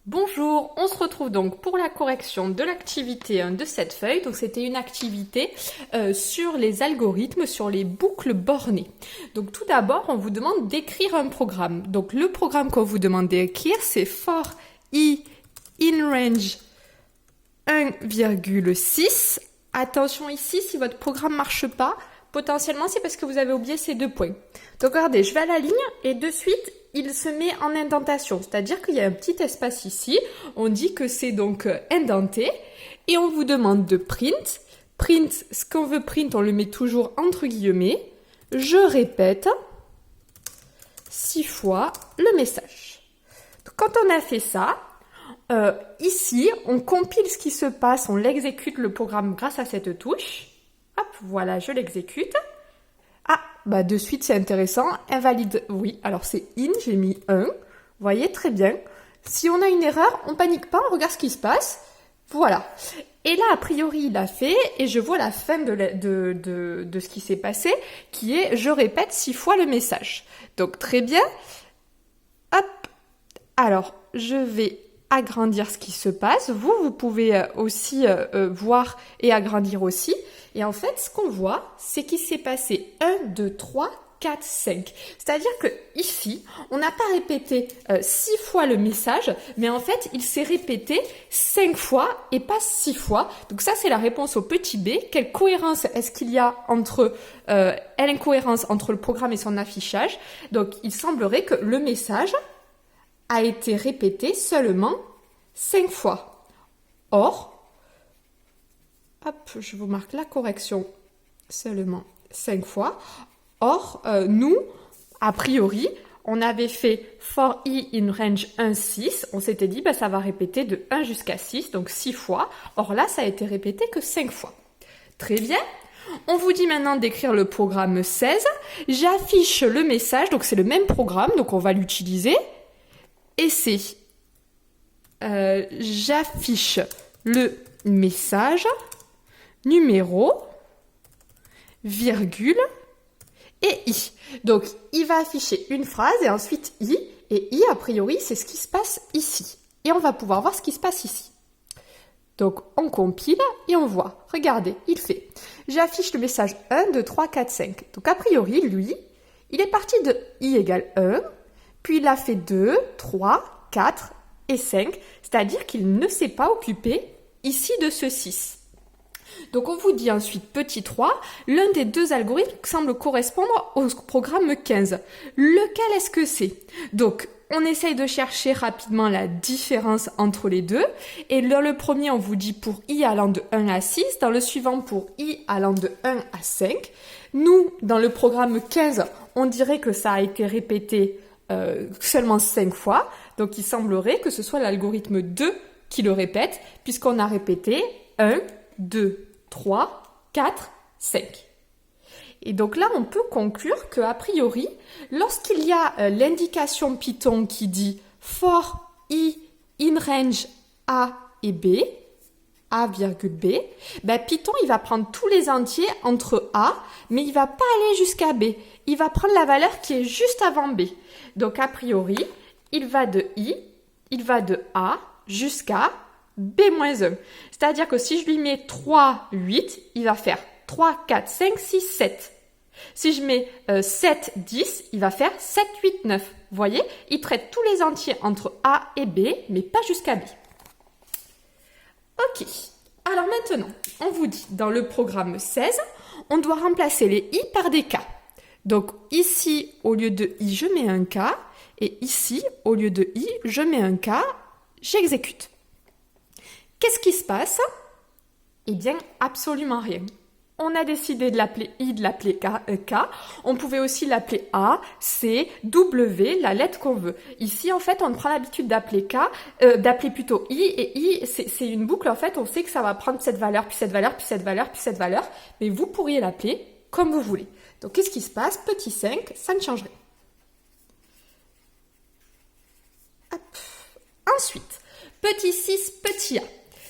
Bonjour, on se retrouve donc pour la correction de l'activité 1 de cette feuille. Donc c'était une activité sur les algorithmes, sur les boucles bornées. Donc tout d'abord, on vous demande d'écrire un programme. Donc le programme qu'on vous demande d'écrire, c'est for i in range 1,6. Attention ici, si votre programme ne marche pas, potentiellement c'est parce que vous avez oublié ces 2 points. Donc regardez, je vais à la ligne et de suite, il se met en indentation, c'est-à-dire qu'il y a un petit espace ici, on dit que c'est donc indenté, et on vous demande de print. Print, ce qu'on veut print, on le met toujours entre guillemets. Je répète 6 fois le message. Donc, quand on a fait ça, ici, on compile ce qui se passe, on l'exécute le programme grâce à cette touche. Hop, voilà, je l'exécute. Ah, bah de suite c'est intéressant, invalide, oui, alors c'est in, j'ai mis 1, vous voyez, très bien. Si on a une erreur, on panique pas, on regarde ce qui se passe, voilà. Et là, a priori, il a fait, et je vois la fin de ce qui s'est passé, qui est, je répète 6 fois le message. Donc très bien, hop, alors je vais agrandir ce qui se passe, vous pouvez aussi voir et agrandir aussi. Et en fait, ce qu'on voit, c'est qu'il s'est passé 1, 2, 3, 4, 5. C'est-à-dire que ici, on n'a pas répété 6 fois le message, mais en fait, il s'est répété 5 fois et pas 6 fois. Donc ça, c'est la réponse au petit b. Quelle cohérence est-ce qu'il y a entre l'incohérence entre le programme et son affichage? Donc, il semblerait que le message a été répété seulement 5 fois. Or, hop, je vous marque la correction seulement 5 fois. Or, nous, a priori, on avait fait for i in range 1,6. On s'était dit, bah, ça va répéter de 1 jusqu'à 6, donc 6 fois. Or là, ça a été répété que 5 fois. Très bien. On vous dit maintenant d'écrire le programme 16. J'affiche le message, donc c'est le même programme, donc on va l'utiliser. Et c'est j'affiche le message, numéro, virgule et i. Donc, il va afficher une phrase et ensuite i. Et i, a priori, c'est ce qui se passe ici. Et on va pouvoir voir ce qui se passe ici. Donc, on compile et on voit. Regardez, il fait. J'affiche le message 1, 2, 3, 4, 5. Donc, a priori, lui, il est parti de i égale 1. Puis il a fait 2, 3, 4 et 5, c'est-à-dire qu'il ne s'est pas occupé ici de ce 6. Donc on vous dit ensuite petit 3, l'un des 2 algorithmes semble correspondre au programme 15. Lequel est-ce que c'est? Donc on essaye de chercher rapidement la différence entre les 2. Et dans le premier, on vous dit pour i allant de 1 à 6, dans le suivant pour i allant de 1 à 5. Nous, dans le programme 15, on dirait que ça a été répété seulement 5 fois, donc il semblerait que ce soit l'algorithme 2 qui le répète, puisqu'on a répété 1, 2, 3, 4, 5. Et donc là, on peut conclure qu'a priori, lorsqu'il y a l'indication Python qui dit for i in range a et b, a virgule b, ben Python il va prendre tous les entiers entre a, mais il va pas aller jusqu'à b. Il va prendre la valeur qui est juste avant b. Donc a priori, il va de i, il va de a jusqu'à b-1. C'est-à-dire que si je lui mets 3, 8, il va faire 3, 4, 5, 6, 7. Si je mets 7, 10, il va faire 7, 8, 9. Vous voyez, il traite tous les entiers entre a et b, mais pas jusqu'à b. Ok, alors maintenant, on vous dit, dans le programme 16, on doit remplacer les i par des k. Donc ici, au lieu de i, je mets un k, et ici, au lieu de i, je mets un k, j'exécute. Qu'est-ce qui se passe? Eh bien, absolument rien. On a décidé de l'appeler i, de l'appeler k. On pouvait aussi l'appeler a, c, w, la lettre qu'on veut. Ici, en fait, on prend l'habitude d'appeler d'appeler plutôt i, et i, c'est une boucle, en fait, on sait que ça va prendre cette valeur, puis cette valeur, puis cette valeur, puis cette valeur, mais vous pourriez l'appeler comme vous voulez. Donc, qu'est-ce qui se passe? Petit 5, ça ne change rien. Hop. Ensuite, petit 6, petit a,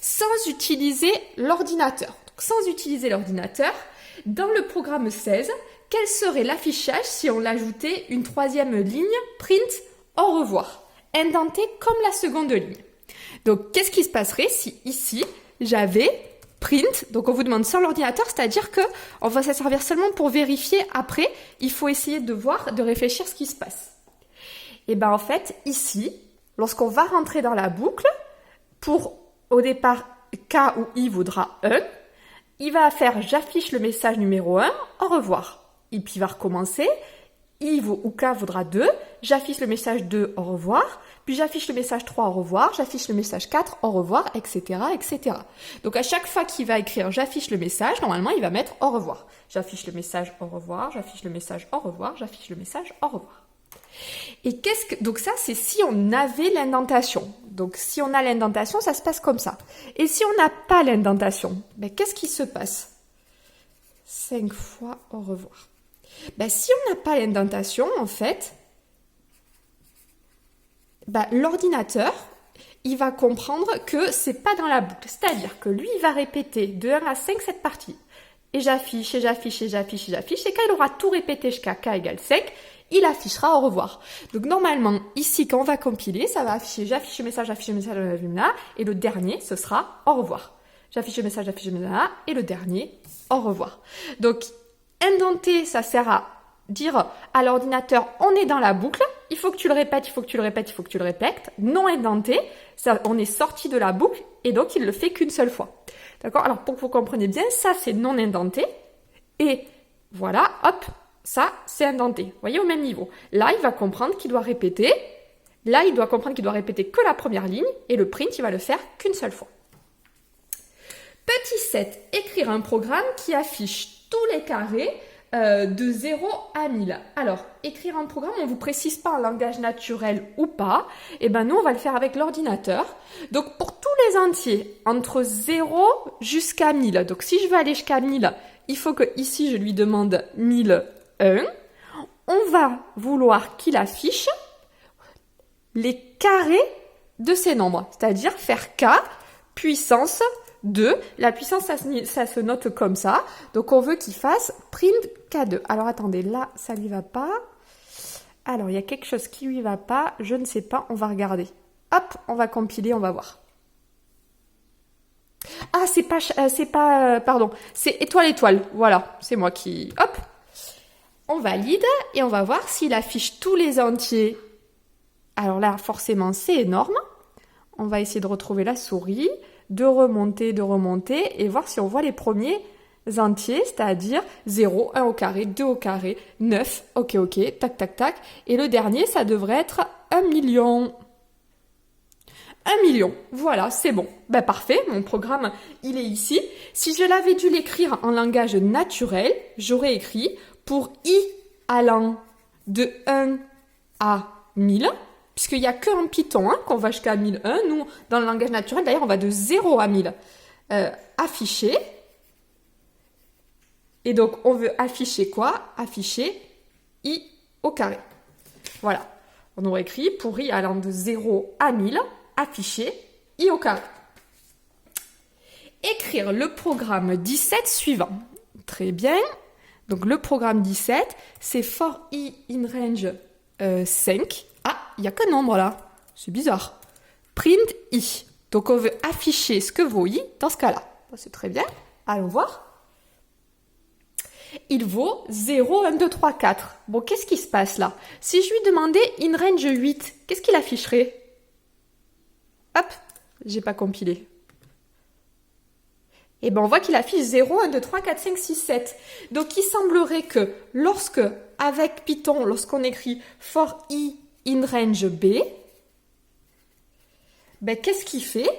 sans utiliser l'ordinateur. Donc, sans utiliser l'ordinateur, dans le programme 16, quel serait l'affichage si on l'ajoutait une 3e ligne print au revoir, indentée comme la seconde ligne? Donc, qu'est-ce qui se passerait si ici, j'avais print, donc on vous demande sur l'ordinateur, c'est-à-dire que on va s'en servir seulement pour vérifier après, il faut essayer de voir, de réfléchir ce qui se passe. Et ben en fait, ici, lorsqu'on va rentrer dans la boucle, pour au départ, K ou I vaudra 1, il va faire j'affiche le message numéro 1, au revoir. Et puis il va recommencer, I ou K vaudra 2, j'affiche le message 2, au revoir, puis j'affiche le message 3, au revoir, j'affiche le message 4, au revoir, etc., etc. Donc à chaque fois qu'il va écrire j'affiche le message, normalement il va mettre au revoir. J'affiche le message au revoir, j'affiche le message au revoir, j'affiche le message au revoir. Et donc ça c'est si on avait l'indentation. Donc si on a l'indentation, ça se passe comme ça. Et si on n'a pas l'indentation, ben, qu'est-ce qui se passe? 5 fois au revoir. Ben, si on n'a pas l'indentation, en fait, ben, l'ordinateur, il va comprendre que c'est pas dans la boucle. C'est-à-dire que lui, il va répéter de 1 à 5 cette partie. Et j'affiche, et j'affiche, et j'affiche, et j'affiche. Et quand il aura tout répété jusqu'à k égale 5, il affichera au revoir. Donc normalement, ici, quand on va compiler, ça va afficher j'affiche le message, et le dernier, ce sera au revoir. J'affiche le message, et le dernier, au revoir. Donc, indenter, ça sert à dire à l'ordinateur, on est dans la boucle, il faut que tu le répètes, il faut que tu le répètes, il faut que tu le répètes. Non indenté, ça, on est sorti de la boucle, et donc il le fait qu'une seule fois. D'accord? Alors, pour que vous compreniez bien, ça, c'est non indenté, et voilà, hop, ça, c'est indenté. Vous voyez, au même niveau. Là, il va comprendre qu'il doit répéter. Là, il doit comprendre qu'il doit répéter que la première ligne. Et le print, il va le faire qu'une seule fois. Petit 7. Écrire un programme qui affiche tous les carrés de 0 à 1000. Alors, écrire un programme, on ne vous précise pas en langage naturel ou pas. Et ben nous, on va le faire avec l'ordinateur. Donc, pour tous les entiers, entre 0 jusqu'à 1000. Donc, si je veux aller jusqu'à 1000, il faut que ici, je lui demande 1001. On va vouloir qu'il affiche les carrés de ces nombres, c'est-à-dire faire k puissance 2. La puissance, ça se note comme ça. Donc, on veut qu'il fasse print k2. Alors, attendez, là, ça lui va pas. Alors, il y a quelque chose qui lui va pas. Je ne sais pas, on va regarder. Hop, on va compiler, on va voir. Ah, pardon, c'est étoile. Voilà, c'est moi qui... Hop, on valide et on va voir s'il affiche tous les entiers. Alors là, forcément, c'est énorme. On va essayer de retrouver la souris, de remonter et voir si on voit les premiers entiers, c'est-à-dire 0, 1 au carré, 2 au carré, 9, ok, tac, tac, tac. Et le dernier, ça devrait être 1 million. 1 million, voilà, c'est bon. Ben parfait, mon programme, il est ici. Si je l'avais dû l'écrire en langage naturel, j'aurais écrit pour i allant de 1 à 1000, puisqu'il n'y a qu'en Python qu'on va jusqu'à 1001. Nous, dans le langage naturel, d'ailleurs, on va de 0 à 1000. Afficher. Et donc, on veut afficher quoi? Afficher i au carré. Voilà. On aurait écrit pour i allant de 0 à 1000, afficher i au carré. Écrire le programme 17 suivant. Très bien. Donc le programme 17, c'est for i in range 5. Ah, il n'y a qu'un nombre là. C'est bizarre. Print i. Donc on veut afficher ce que vaut i dans ce cas-là. C'est très bien. Allons voir. Il vaut 0, 1, 2, 3, 4. Bon, qu'est-ce qui se passe là? Si je lui demandais in range 8, qu'est-ce qu'il afficherait? Hop, j'ai pas compilé. Et ben on voit qu'il affiche 0, 1, 2, 3, 4, 5, 6, 7. Donc il semblerait que avec Python, lorsqu'on écrit for i in range b, ben qu'est-ce qu'il fait?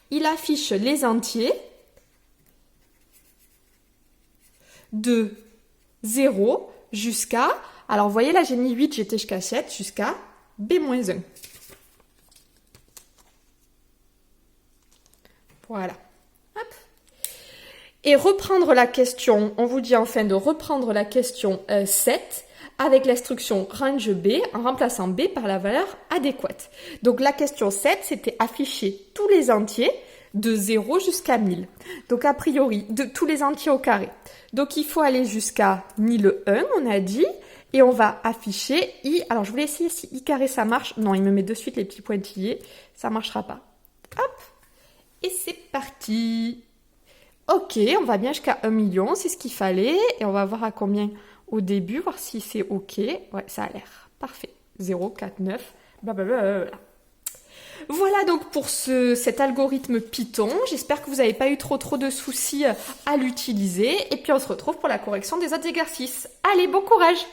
Il affiche les entiers de 0 jusqu'à... Alors vous voyez là j'ai mis 8, j'étais jusqu'à 7, jusqu'à b-1. Voilà. Hop. Et reprendre la question, on vous dit enfin de reprendre la question 7 avec l'instruction range B en remplaçant B par la valeur adéquate. Donc la question 7, c'était afficher tous les entiers de 0 jusqu'à 1000. Donc a priori, de tous les entiers au carré. Donc il faut aller jusqu'à 1001, on a dit, et on va afficher i. Alors je voulais essayer si i carré ça marche. Non, il me met de suite les petits pointillés, ça marchera pas. Hop. Et c'est parti. Ok, on va bien jusqu'à 1 million, c'est ce qu'il fallait. Et on va voir à combien au début, voir si c'est ok. Ouais, ça a l'air parfait. 0, 4, 9, blablabla. Voilà donc pour cet algorithme Python. J'espère que vous n'avez pas eu trop de soucis à l'utiliser. Et puis on se retrouve pour la correction des autres exercices. Allez, bon courage!